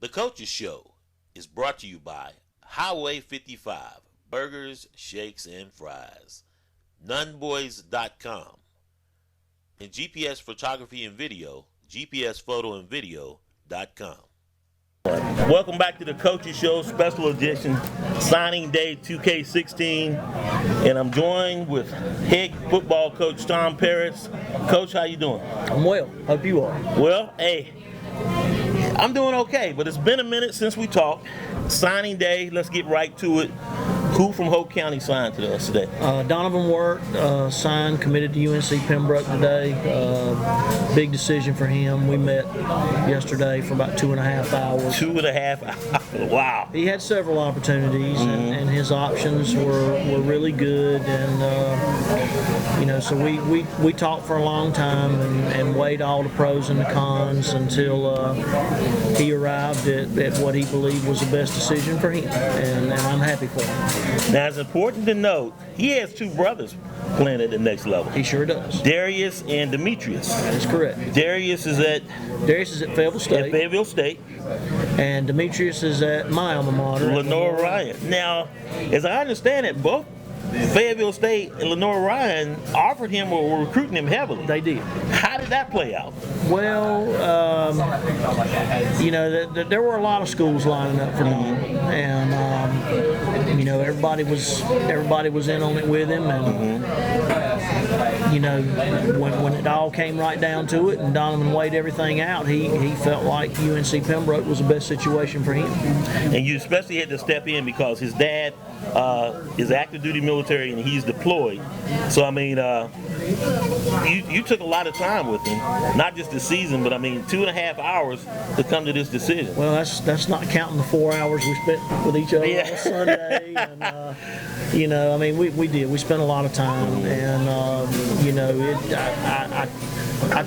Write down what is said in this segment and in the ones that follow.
The Coaches Show is brought to you by Highway 55, Burgers, Shakes, and Fries, Nunboys.com, and GPS Photography and Video, GPSPhotoandVideo.com. Welcome back to the Coaches Show, special edition, signing day 2K16, and I'm joined with head football coach Tom Paris. Coach, how you doing? I'm well. Hope you are. Well, hey, I'm doing okay, but it's been a minute since we talked. Signing day, let's get right to it. Who from Hope County signed to us today? Donovan Wirt signed, committed to UNC Pembroke today. Big decision for him. We met yesterday for about 2.5 hours. 2.5 hours, wow. He had several opportunities, and his options were really good. And, so we talked for a long time and weighed all the pros and the cons until he arrived at what he believed was the best decision for him. And I'm happy for him. Now, it's important to note, he has two brothers playing at the next level. He sure does. Darius and Demetrius. That's correct. Darius is at Fayetteville State. At Fayetteville State. And Demetrius is at my alma mater. Lenore Ryan. Now, as I understand it, both Fayetteville State and Lenore Ryan offered him or were recruiting him heavily. They did. How did that play out? Well, there were a lot of schools lining up for him, and everybody was in on it with him, and when it all came right down to it, and Donovan weighed everything out, he felt like UNC Pembroke was the best situation for him. And you especially had to step in because his dad is active duty military and he's deployed. So I mean, you took a lot of time with him, not just the season, but I mean 2.5 hours to come to this decision. Well, that's not counting the 4 hours we spent with each other on Sunday, and we did. We spent a lot of time, and I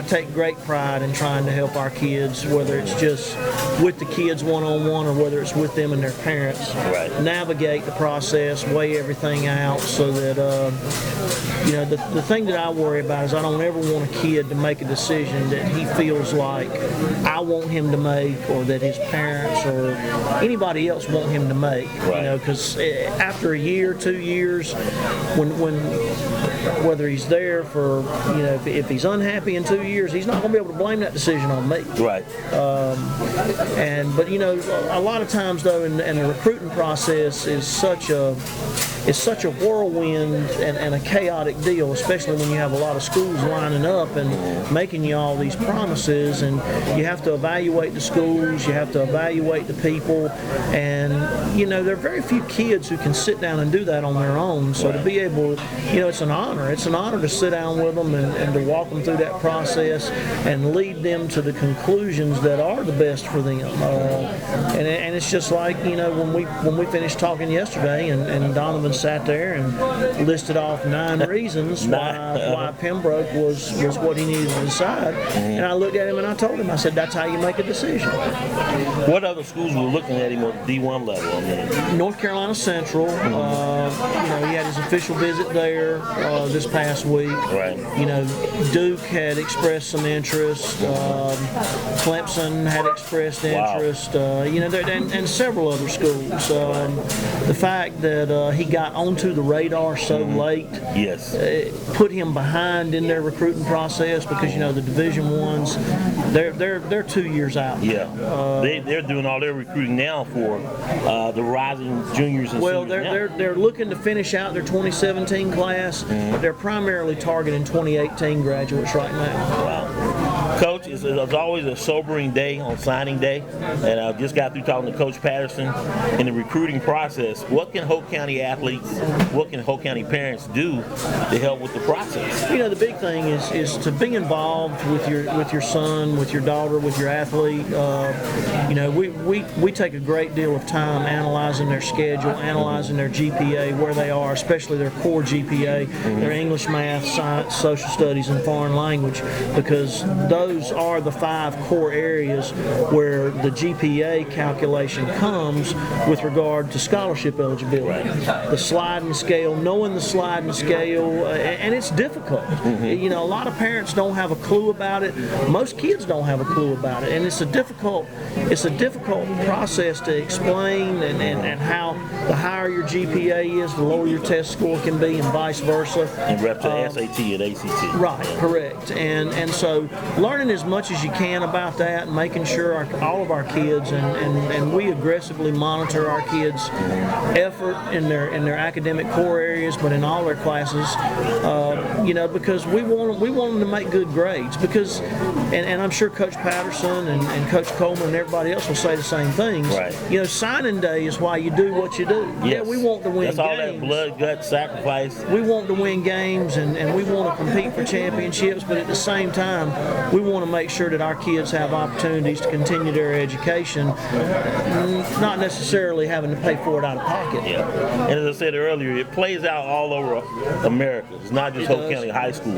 take great pride in trying to help our kids, whether it's just with the kids one-on-one or whether it's with them and their parents. Right. Navigate the process, weigh everything out, so that the thing that I worry about is I don't ever want a kid to make a decision that he feels like I want him to make, or that his parents or anybody else want him to make. Right. Because after a year, 2 years, when whether he's there for, if he's unhappy in 2 years, he's not going to be able to blame that decision on me. Right. But a lot of times though, and the recruiting process is such a whirlwind and a chaotic deal, especially when you have a lot of schools lining up and making you all these promises, and you have to evaluate the schools, you have to evaluate the people, and there are very few kids who can sit down and do that on their own. So to be able, it's an honor. It's an honor to sit down with them and to walk them through that process and lead them to the conclusions that are the best for them. And it's just like when we finished talking yesterday, and Donovan sat there and listed off 9 reasons why Pembroke was what he needed to decide. And I looked at him and I told him, I said, that's how you make a decision. What other schools were looking at him on the D1 level? North Carolina Central. He had his official visit there this past week. Right. Duke had expressed some interest. Clemson had expressed interest. Wow. And several other schools. The fact that he got onto the radar so late, yes, put him behind in their recruiting process, because the Division Ones, they're 2 years out. Yeah, they're doing all their recruiting now for the rising juniors and seniors. They're looking to finish out their 2017 class, but they're primarily targeting 2018 graduates right now. Wow. Coach, it's always a sobering day on signing day, and I just got through talking to Coach Patterson in the recruiting process. What can Hope County athletes, what can Hope County parents do to help with the process? The big thing is to be involved with your son, with your daughter, with your athlete. We take a great deal of time analyzing their schedule, analyzing their GPA, where they are, especially their core GPA, their English, math, science, social studies, and foreign language, because those those are the 5 core areas where the GPA calculation comes with regard to scholarship eligibility. The sliding scale, knowing the sliding scale, and it's difficult. You know, a lot of parents don't have a clue about it. Most kids don't have a clue about it, and it's a difficult process to explain, and how the higher your GPA is, the lower your test score can be, and vice versa. And rep to SAT and ACT. Right, correct. And so learning as much as you can about that, and making sure all of our kids, and we aggressively monitor our kids' effort in their academic core areas, but in all their classes, you know, because we want them to make good grades. Because, and I'm sure Coach Patterson and Coach Coleman and everybody else will say the same things. Right. You know, signing day is why you do what you do. Yes. Yeah, we want to win That's games. all that blood, gut, sacrifice. We want to win games, and we want to compete for championships, but at the same time, we want to make sure that our kids have opportunities to continue their education, not necessarily having to pay for it out of pocket. Yeah. And as I said earlier, it plays out all over America. It's not just Hope County High School.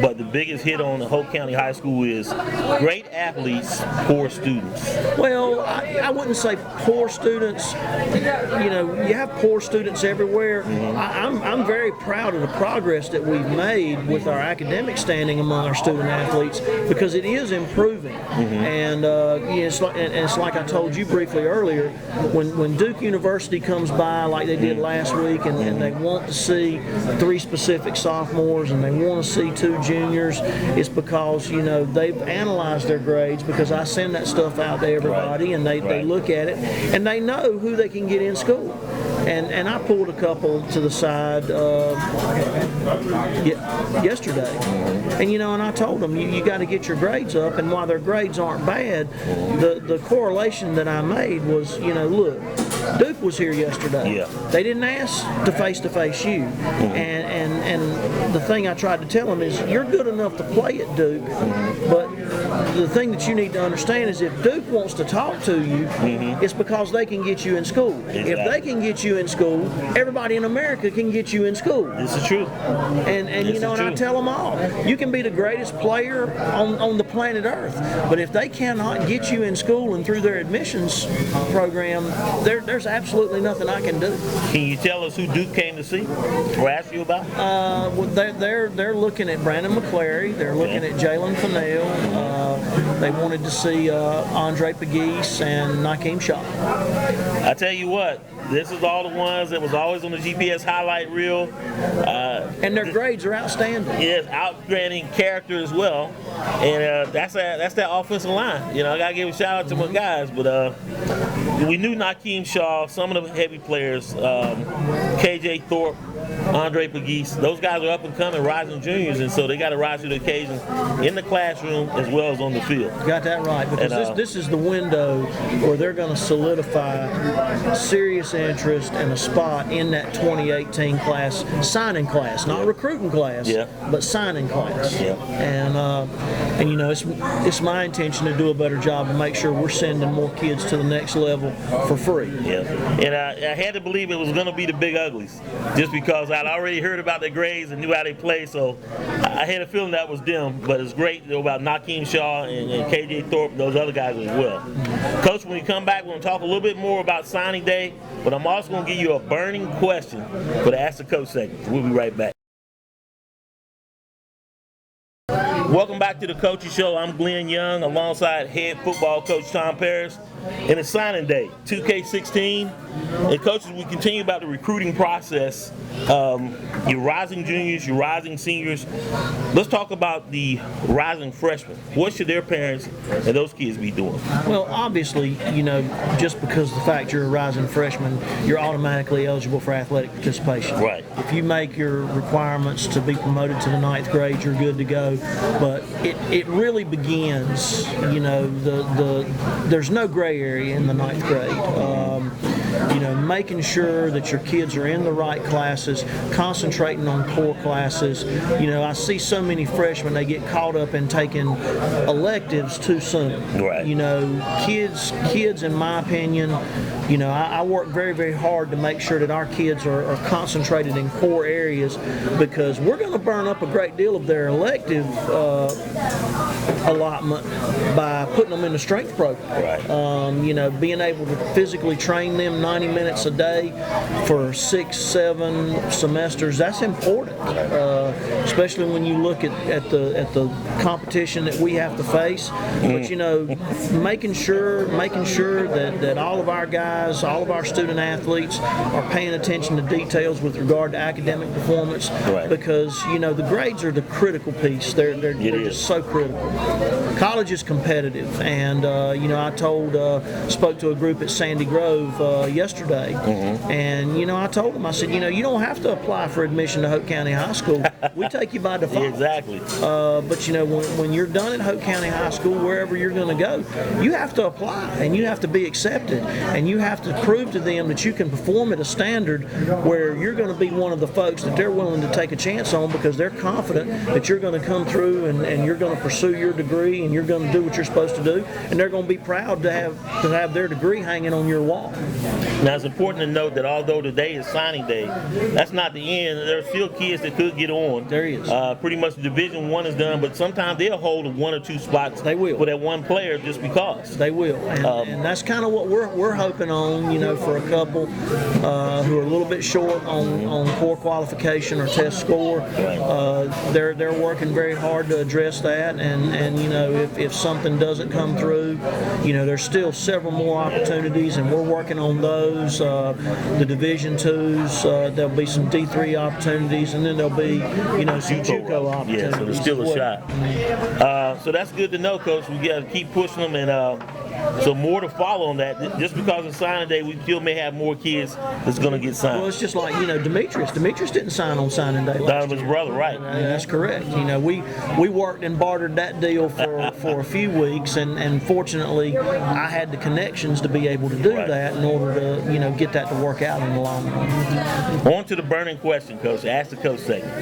But the biggest hit on the Hope County High School is great athletes, poor students. Well, I wouldn't say poor students. You know, you have poor students everywhere. I'm very proud of the progress that we've made with our academic standing among our student athletes, because it is improving. And it's like I told you briefly earlier, when Duke University comes by like they did last week, and they want to see 3 specific sophomores and they want to see 2 juniors, it's because, you know, they've analyzed their grades, because I send that stuff out to everybody, and they look at it, and they know who they can get in school. And I pulled a couple to the side yesterday, and you know, and I told them, you got to get your grades up. And while their grades aren't bad, the correlation that I made was, you know, look, Duke was here yesterday. Yeah. They didn't ask to face you, and the thing I tried to tell them is, you're good enough to play at Duke, but the thing that you need to understand is, if Duke wants to talk to you, it's because they can get you in school. Exactly. If they can get you in school, everybody in America can get you in school. This is true. And you know, and I tell them all, you can be the greatest player on the planet Earth, but if they cannot get you in school and through their admissions program, there's absolutely nothing I can do. Can you tell us who Duke came to see or ask you about? Well, they're looking at Brandon McClary. They're looking at Jalen Fennell. They wanted to see Andre Pegues and Nakeem Shaw. I tell you what, this is all the ones that was always on the GPS highlight reel. And their grades are outstanding. Yes, outstanding character as well. And that's that offensive line. You know, I got to give a shout out to my guys. But we knew Nakeem Shaw, some of the heavy players, KJ Thorpe, Andre Pegues, those guys are up and coming, rising juniors, and so they got to rise to the occasion in the classroom as well as on the field. Got that right, because this is the window where they're going to solidify serious interest and a spot in that 2018 class, signing class, not recruiting class, but signing class. Yeah. And you know, it's my intention to do a better job to make sure we're sending more kids to the next level for free. Yeah, and I had to believe it was going to be the Big Uglies, just because I'd already heard about their grades and knew how they play, so I had a feeling that was them. But it's great, you know, about Nakeem Shaw and KJ Thorpe, those other guys as well. Coach, when we come back, we're going to talk a little bit more about signing day, but I'm also going to give you a burning question for the Ask the Coach segment. We'll be right back. Welcome back to the Coaching Show. I'm Glenn Young alongside head football coach Tom Paris. And it's signing day, 2K16. And coaches, we continue about the recruiting process. Your rising juniors, your rising seniors. Let's talk about the rising freshmen. What should their parents and those kids be doing? Well, obviously, you know, just because of the fact you're a rising freshman, you're automatically eligible for athletic participation. Right. If you make your requirements to be promoted to the 9th grade, you're good to go. But it really begins, you know, there's no gray area in the 9th grade. making sure that your kids are in the right classes, concentrating on core classes. I see so many freshmen, they get caught up in taking electives too soon. Right. Kids, in my opinion, I work very, very hard to make sure that our kids are concentrated in core areas, because we're going to burn up a great deal of their elective allotment by putting them in the strength program. Right. Being able to physically train them 90 minutes a day for 6-7 semesters, that's important, especially when you look at the competition that we have to face. But making sure that all of our guys, all of our student athletes are paying attention to details with regard to academic performance, right. because the grades are the critical piece. They're just so critical. College is competitive, and I spoke to a group at Sandy Grove yesterday, and I told them, I said, you don't have to apply for admission to Hope County High School. We take you by default. Exactly. But when you're done at Hope County High School, wherever you're going to go, you have to apply, and you have to be accepted, and you have to prove to them that you can perform at a standard where you're going to be one of the folks that they're willing to take a chance on, because they're confident that you're going to come through and you're going to pursue your degree, and you're going to do what you're supposed to do, and they're going to be proud to have their degree hanging on your wall. Now, it's important to note that although today is signing day, that's not the end. There are still kids that could get on. There is. Pretty much Division I is done, but sometimes they'll hold 1 or 2 spots They will. for that one player just because. They will, and that's kind of what we're hoping on, for a couple who are a little bit short on core qualification or test score. They're working very hard to address that, and if something doesn't come through, there's still several more opportunities, and we're working on those. The Division IIs, there'll be some D3 opportunities, and then there'll be some JUCO opportunities. Yeah, so there's still a shot. So that's good to know, Coach. We got to keep pushing them, and so more to follow on that. Just because it's signing day, we still may have more kids that's going to get signed. Well, it's just like Demetrius. Demetrius didn't sign on signing day. Donovan's brother, right? That's correct. We worked and bartered that deal for a few weeks, and fortunately, I had the connections to be able to do that in order to get that to work out in the long run. On to the burning question, Coach. Ask the coach segment.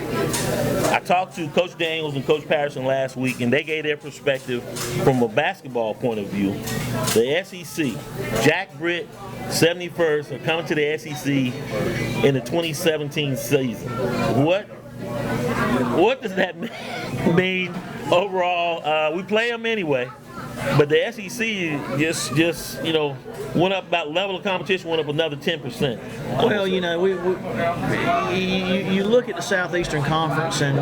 I talked to Coach Daniels and Coach Patterson last week, and they gave their perspective from a basketball point of view. The SEC, Jack Britt, 71st, are coming to the SEC in the 2017 season. What does that mean overall? We play them anyway, but the SEC just went up, about level of competition went up another 10%. Well, you look at the Southeastern Conference, and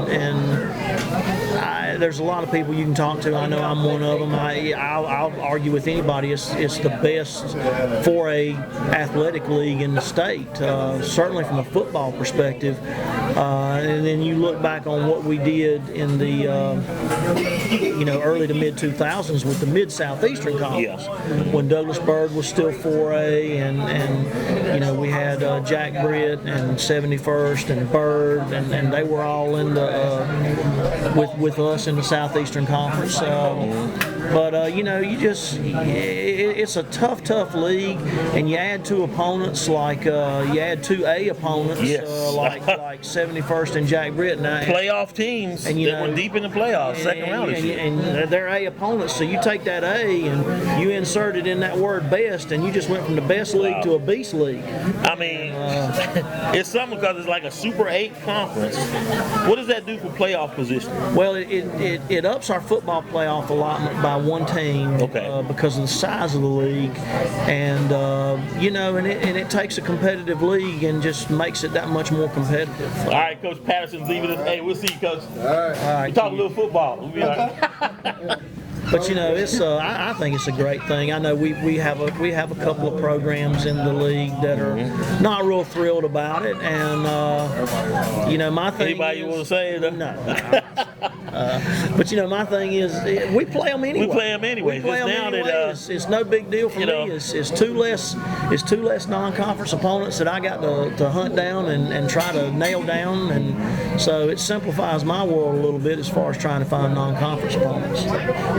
there's a lot of people you can talk to. I know I'm one of them. I'll argue with anybody. It's the best 4A athletic league in the state, certainly from a football perspective. And then you look back on what we did in the early to mid 2000s with the Mid Southeastern Conference, when Douglas Byrd was still 4A, and we had Jack Britt and 71st and Byrd, and they were all in the with us in the Southeastern Conference. But it's a tough league, and you add 2 opponents like you add 2A opponents like 71st and Jack Britt. Playoff teams, and that were deep in the playoffs, second round. And they're A opponents, so you take that A and you insert it in that word best, and you just went from the best league to a beast league. I mean, it's something because it's like a Super 8 conference. What does that do for playoff position? Well, it ups our football playoff allotment by 1 team because of the size of the league, and and it takes a competitive league and just makes it that much more competitive. All right, Coach Patterson's leaving us. Hey, we'll see you, Coach. All right. We talk a little football. We'll be all right. But it's I think it's a great thing. I know we have a couple of programs in the league that are not real thrilled about it, and my thing. Anybody you want to say? No. But my thing is, we play them anyway. We play them anyway. We play Just them now anyway. that, It's no big deal for me. It's two less non-conference opponents that I got to hunt down and try to nail down, and so it simplifies my world a little bit as far as trying to find non-conference opponents.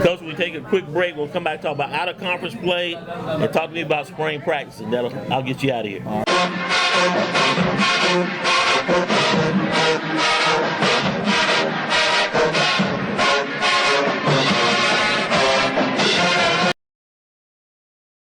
Coach, we take a quick break. We'll come back and talk about out-of-conference play and talk to me about spring practice, and I'll get you out of here.